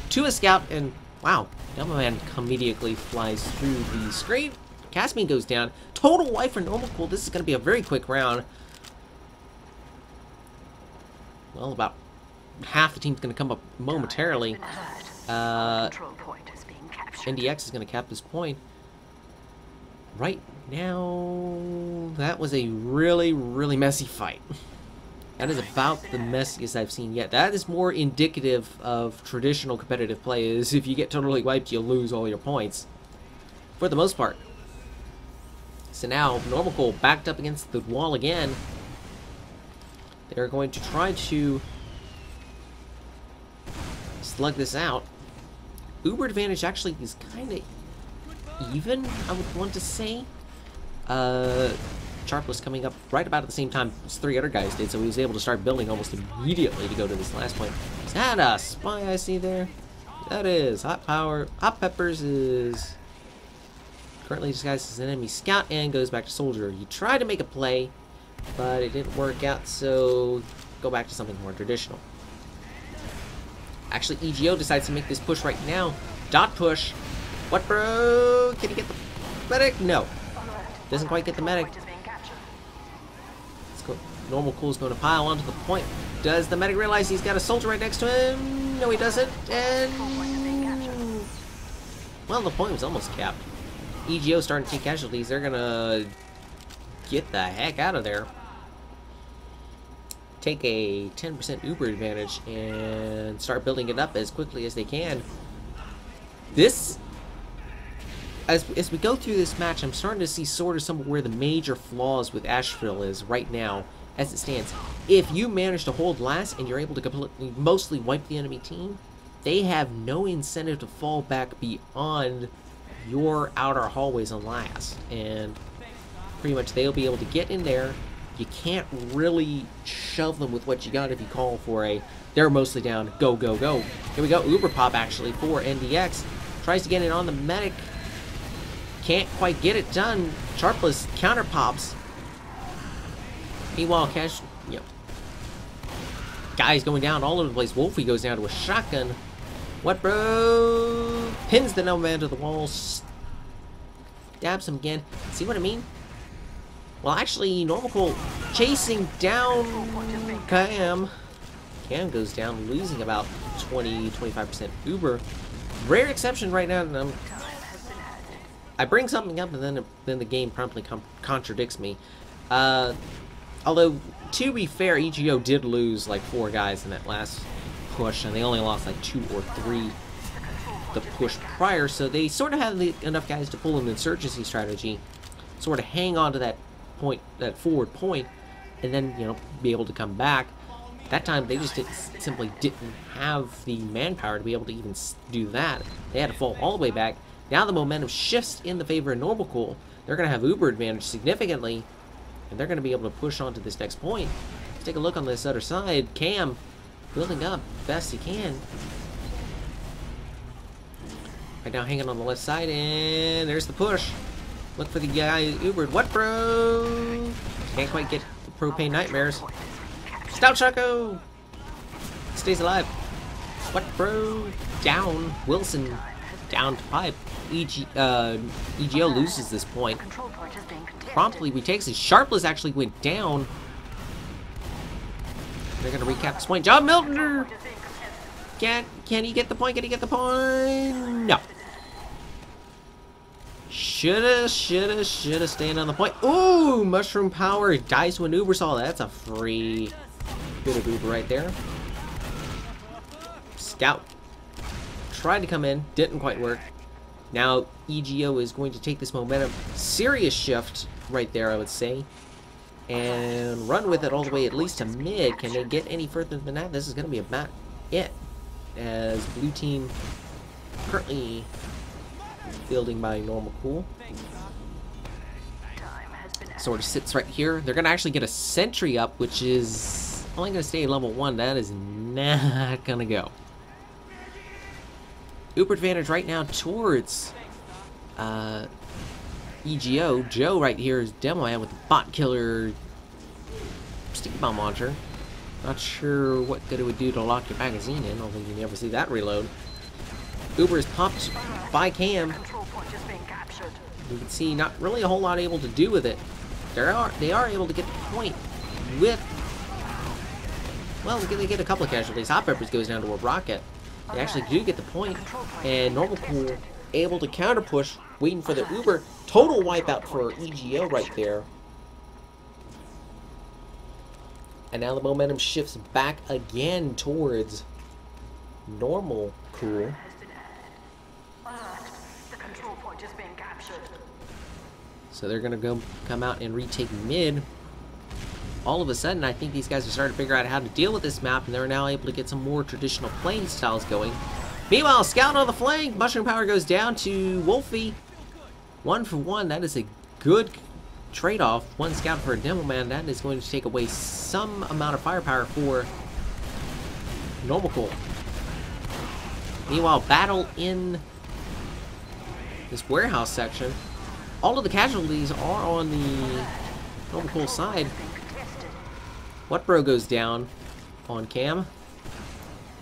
to a scout, and wow, Delma Man immediately flies through the screen. Caspian goes down. Total wipe for NormalCool. This is going to be a very quick round. Well, about half the team's going to come up momentarily. NDX is going to cap this point. Right now, that was a really, really messy fight. That is about the messiest I've seen yet. That is more indicative of traditional competitive play, is if you get totally wiped, you lose all your points. For the most part. So now, NormalCool backed up against the wall again. They're going to try to slug this out. Uber advantage actually is kind of even, I would want to say. Sharpless coming up right about at the same time as 3 other guys did, so he was able to start building almost immediately to go to this last point. Is that a spy I see there? That is. Hot Peppers is currently disguised as an enemy scout and goes back to soldier. You try to make a play, but it didn't work out, so go back to something more traditional. Actually, eGO decides to make this push right now. Dot push. What, bro? Can he get the medic? No. Doesn't quite get the medic. Let's go. NormalCool is going to pile onto the point. Does the medic realize he's got a soldier right next to him? No, he doesn't. And well, the point was almost capped. eGO starting to take casualties. They're gonna get the heck out of there. Take a 10% Uber advantage and start building it up as quickly as they can. This, as we go through this match, I'm starting to see sort of some of where the major flaws with Asheville is right now, as it stands. If you manage to hold last and you're able to completely, mostly wipe the enemy team, they have no incentive to fall back beyond your outer hallways on last, and pretty much they'll be able to get in there. You can't really shove them with what you got if you call for a, they're mostly down, go, go, go. Here we go, Uber pop actually for NDX. Tries to get it on the medic. Can't quite get it done. Sharpless counter pops. Meanwhile, Cash, you know, guys going down all over the place. Wolfie goes down to a shotgun. What, bro? Pins the no man to the wall. Stabs him again. See what I mean? Well, actually, NormalCool chasing down Cam. Cam goes down, losing about 20-25% Uber. Rare exception right now. And I bring something up, and then the game promptly contradicts me. Although, to be fair, eGO did lose like 4 guys in that last push, and they only lost like 2 or 3 the push prior, so they sort of had enough guys to pull an insurgency strategy, sort of hang on to that point, that forward point, and then, you know, be able to come back. That time they just simply didn't have the manpower to be able to even do that. They had to fall all the way back. Now the momentum shifts in the favor of NormalCool. They're going to have Uber advantage significantly, and they're going to be able to push on to this next point. Let's take a look on this other side. Cam building up best he can. Right now hanging on the left side, and there's the push. Look for the guy Ubered. What, bro? Can't quite get the propane nightmares. Stout Choco stays alive. What, bro? Down. Wilson down to pipe. eGO loses this point. Promptly retakes it. Sharpless actually went down. They're gonna recap this point. John Milton. Can he get the point? Can he get the point? No. Shoulda stayed on the point. Ooh, mushroom power dies to an Uber saw. That's a free bit of Uber right there. Scout tried to come in, didn't quite work. Now eGO is going to take this momentum, serious shift right there, I would say, and run with it all the way at least to mid. Can they get any further than that? This is going to be about it, as blue team currently building by NormalCool. Sort of sits right here. They're going to actually get a sentry up, which is only going to stay level 1. That is not going to go. Uber advantage right now towards eGO. Joe right here is Demo Man with the bot killer sticky bomb launcher. Not sure what good it would do to lock your magazine in, although you never see that reload. Uber is popped by Cam. You can see not really a whole lot able to do with it. They are able to get the point with, well, they get a couple of casualties. Hot Peppers goes down to a rocket. They actually do get the point, and NormalCool able to counter push, waiting for the Uber. Total wipeout for eGO right there. And now the momentum shifts back again towards NormalCool. So they're going to come out and retake mid. All of a sudden, I think these guys are starting to figure out how to deal with this map, and they're now able to get some more traditional playing styles going. Meanwhile, Scout on the flank. Mushroom power goes down to Wolfie. 1 for 1. That is a good trade-off. 1 Scout for a Demo Man. That is going to take away some amount of firepower for NormalCool. Meanwhile, battle in this warehouse section. All of the casualties are on the NormalCool side. What bro goes down on cam?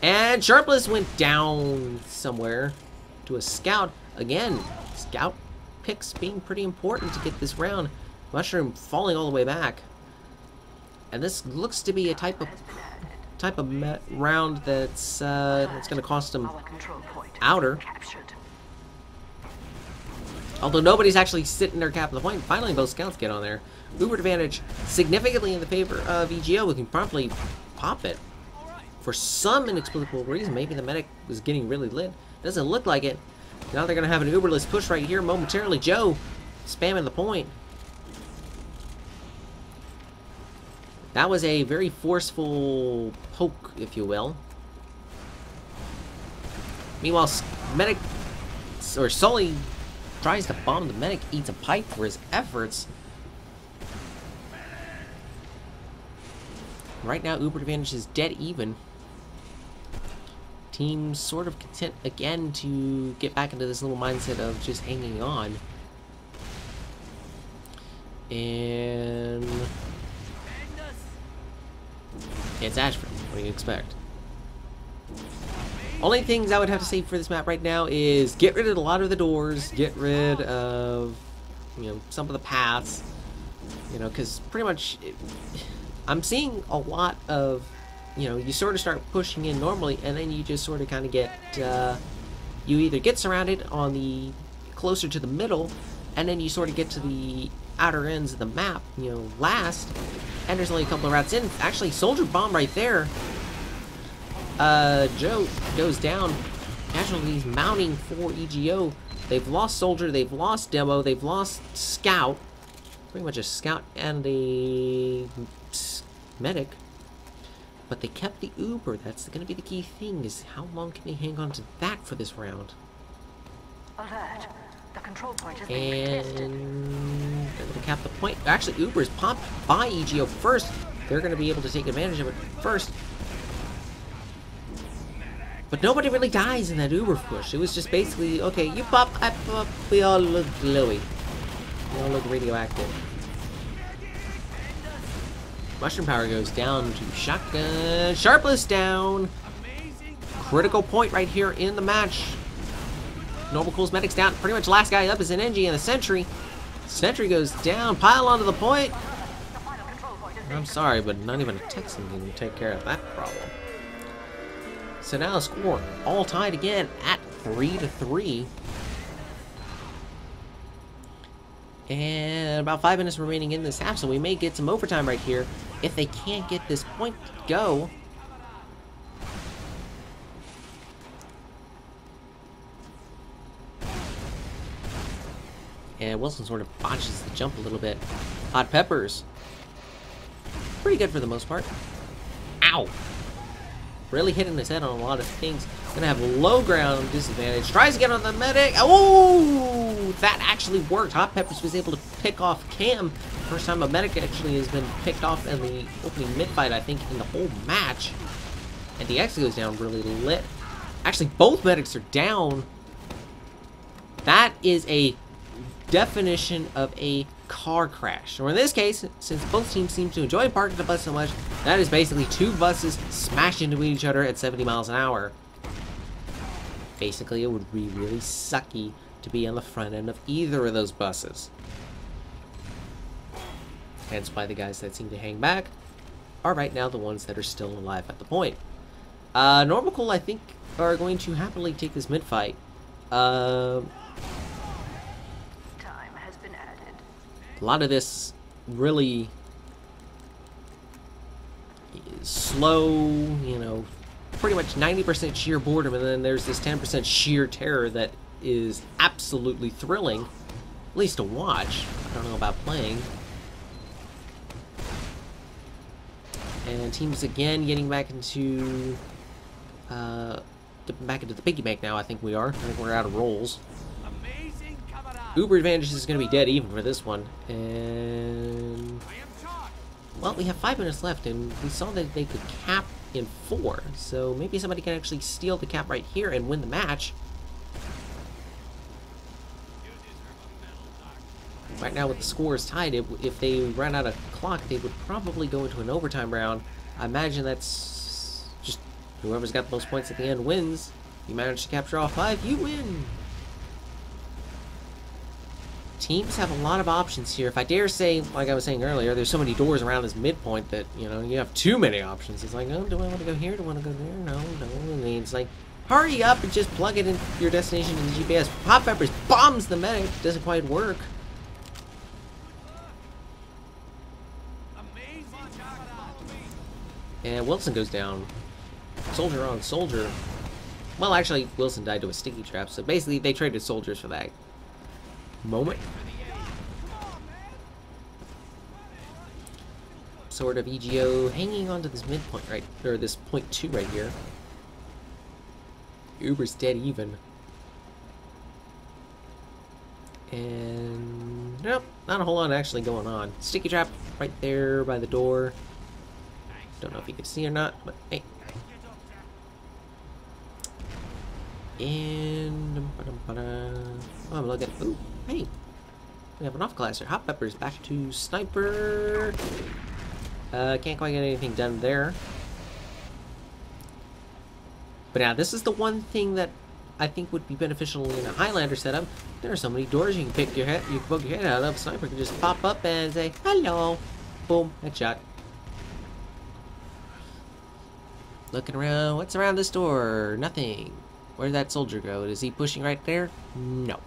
And Sharpless went down somewhere to a scout. Again, scout picks being pretty important to get this round. Mushroom falling all the way back. And this looks to be a type of round that's going to cost him outer. Although nobody's actually sitting there capping the point. Finally, both scouts get on there. Uber advantage significantly in the favor of EGO. We can promptly pop it. For some inexplicable reason, maybe the medic was getting really lit. Doesn't look like it. Now they're going to have an Uberless push right here momentarily. Joe spamming the point. That was a very forceful poke, if you will. Meanwhile, medic, or Sully, tries to bomb the medic, eats a pipe for his efforts. Right now, Uber advantage is dead even. Team sort of content again to get back into this little mindset of just hanging on. And it's Ashford. What do you expect? Only things I would have to say for this map right now is get rid of a lot of the doors, get rid of, you know, some of the paths, you know, because pretty much I'm seeing a lot of, you know, you sort of start pushing in normally, and then you just sort of kind of get, you either get surrounded on the closer to the middle, and then you sort of get to the outer ends of the map, you know, last, and there's only a couple of routes in. Actually, soldier bomb right there. Joe goes down. Casualties mounting for EGO. They've lost soldier, they've lost demo, they've lost scout. Pretty much a scout and a medic. But they kept the Uber. That's going to be the key thing, is how long can they hang on to that for this round? Alert. The control point is being contested. And they're going to cap the point. Actually, Uber is popped by EGO first. They're going to be able to take advantage of it first. But nobody really dies in that Uber push. It was just basically, okay, you pop, I pop, we all look glowy. We all look radioactive. Mushroom power goes down to shotgun. Sharpless down. Critical point right here in the match. NormalCool's medic's down. Pretty much last guy up is an NG and a Sentry. Sentry goes down. Pile onto the point. I'm sorry, but not even a Texan can take care of that problem. So now the score all tied again at 3-3. And about 5 minutes remaining in this half, so we may get some overtime right here if they can't get this point to go. And Wilson sort of botches the jump a little bit. Hot Peppers. Pretty good for the most part. Ow! Really hitting his head on a lot of things. Gonna have low ground disadvantage. Tries to get on the medic. Oh! That actually worked. Hot Peppers was able to pick off Cam. First time a medic actually has been picked off in the opening mid-fight, I think, in the whole match. And the X goes down really lit. Actually, both medics are down. That is a definition of a car crash. Or in this case, since both teams seem to enjoy parking the bus so much, that is basically two buses smashed into each other at 70 miles an hour. Basically, it would be really sucky to be on the front end of either of those buses. Hence why the guys that seem to hang back are right now the ones that are still alive at the point. NormalCool, I think, are going to happily take this mid-fight. Time has been added. A lot of this really slow, you know, pretty much 90% sheer boredom, and then there's this 10% sheer terror that is absolutely thrilling, at least to watch. I don't know about playing. And teams again getting back into the piggy bank now. I think we are. I think we're out of rolls. Uber advantage is going to be dead even for this one. And well, we have 5 minutes left, and we saw that they could cap in 4. So maybe somebody can actually steal the cap right here and win the match. Right now with the scores tied, if they ran out of clock, they would probably go into an overtime round. I imagine that's just whoever's got the most points at the end wins. You manage to capture all 5, you win! Teams have a lot of options here. If I dare say, like I was saying earlier, there's so many doors around this midpoint that, you know, you have too many options. It's like, oh, do I want to go here? Do I want to go there? No. I mean, it's like, hurry up and just plug it in your destination in the GPS. Hot Peppers bombs the medic. Doesn't quite work. And Wilson goes down. Soldier on soldier. Well, actually, Wilson died to a sticky trap, so basically they traded soldiers for that moment. Sort of EGO hanging onto this midpoint right, or this point 2 right here. Uber's dead even. And nope, not a whole lot actually going on. Sticky trap right there by the door. Don't know if you can see or not, but hey. And oh, I'm looking. Ooh, hey, we have an off classer. Hot Peppers back to sniper. Can't quite get anything done there. But now this is the one thing that I think would be beneficial in a Highlander setup. There are so many doors you can pick your head, you can poke your head out of. Sniper can just pop up and say hello, boom, headshot. Looking around, what's around this door? Nothing. Where'd that soldier go? Is he pushing right there? No.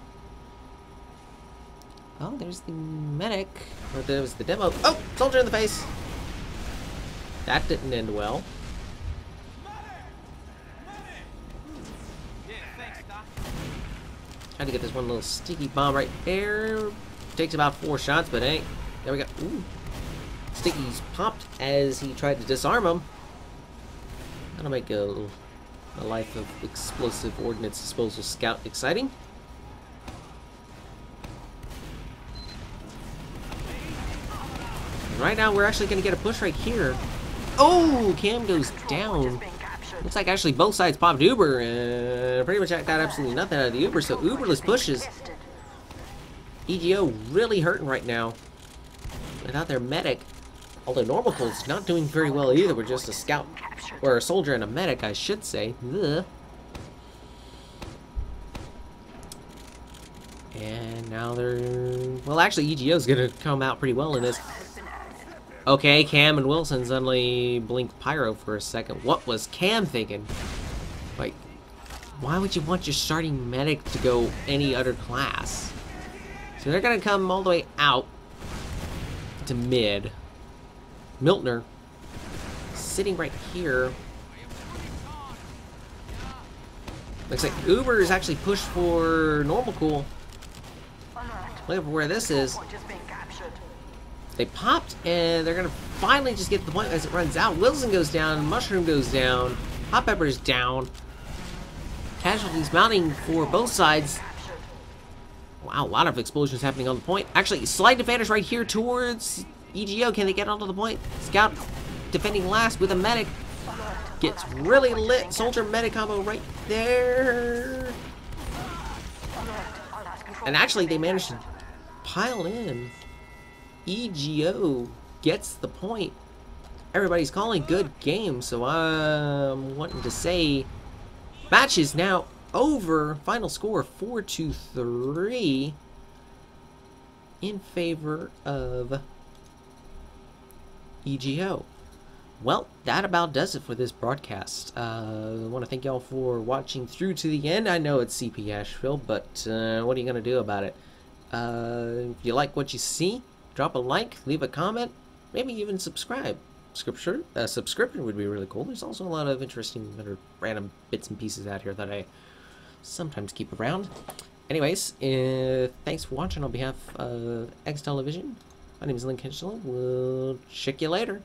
Oh, there's the medic. Or there was the demo. Oh, soldier in the face. That didn't end well. Tried to get this one little sticky bomb right there. Takes about 4 shots, but hey, there we go. Ooh. Sticky's popped as he tried to disarm him. That'll make a life of explosive ordnance disposal scout exciting. And right now, we're actually going to get a push right here. Oh, Cam goes down. Looks like actually both sides popped Uber, and pretty much got absolutely nothing out of the Uber, so Uberless pushes. EGO really hurting right now without their medic. Although NormalCool's not doing very well either. We're just a scout, or a soldier and a medic, I should say. Ugh. And now they're... Well, actually, EGO's going to come out pretty well in this. Okay, Cam and Wilson suddenly blinked pyro for a second. What was Cam thinking? Like, why would you want your starting medic to go any other class? So they're going to come all the way out to mid. Miltner sitting right here. Looks like Uber is actually pushed for NormalCool. Look at where this is. They popped, and they're gonna finally just get to the point as it runs out. Wilson goes down, Mushroom goes down, Hot Pepper's down. Casualties mounting for both sides. Wow, a lot of explosions happening on the point. Actually, slight advantage right here towards EGO. Can they get onto the point? Scout defending last with a medic. Gets really lit. Soldier medic combo right there. And actually, they managed to pile in. EGO gets the point. Everybody's calling good game, so I'm wanting to say match is now over. Final score 4-3 in favor of EGO. Well, that about does it for this broadcast. I want to thank y'all for watching through to the end. I know it's CP Asheville, but what are you going to do about it? If you like what you see, drop a like, leave a comment, maybe even subscribe. Subscription would be really cool. There's also a lot of interesting other random bits and pieces out here that I sometimes keep around. Anyways, thanks for watching on behalf of X Television. My name is Link Henschel. We'll check you later.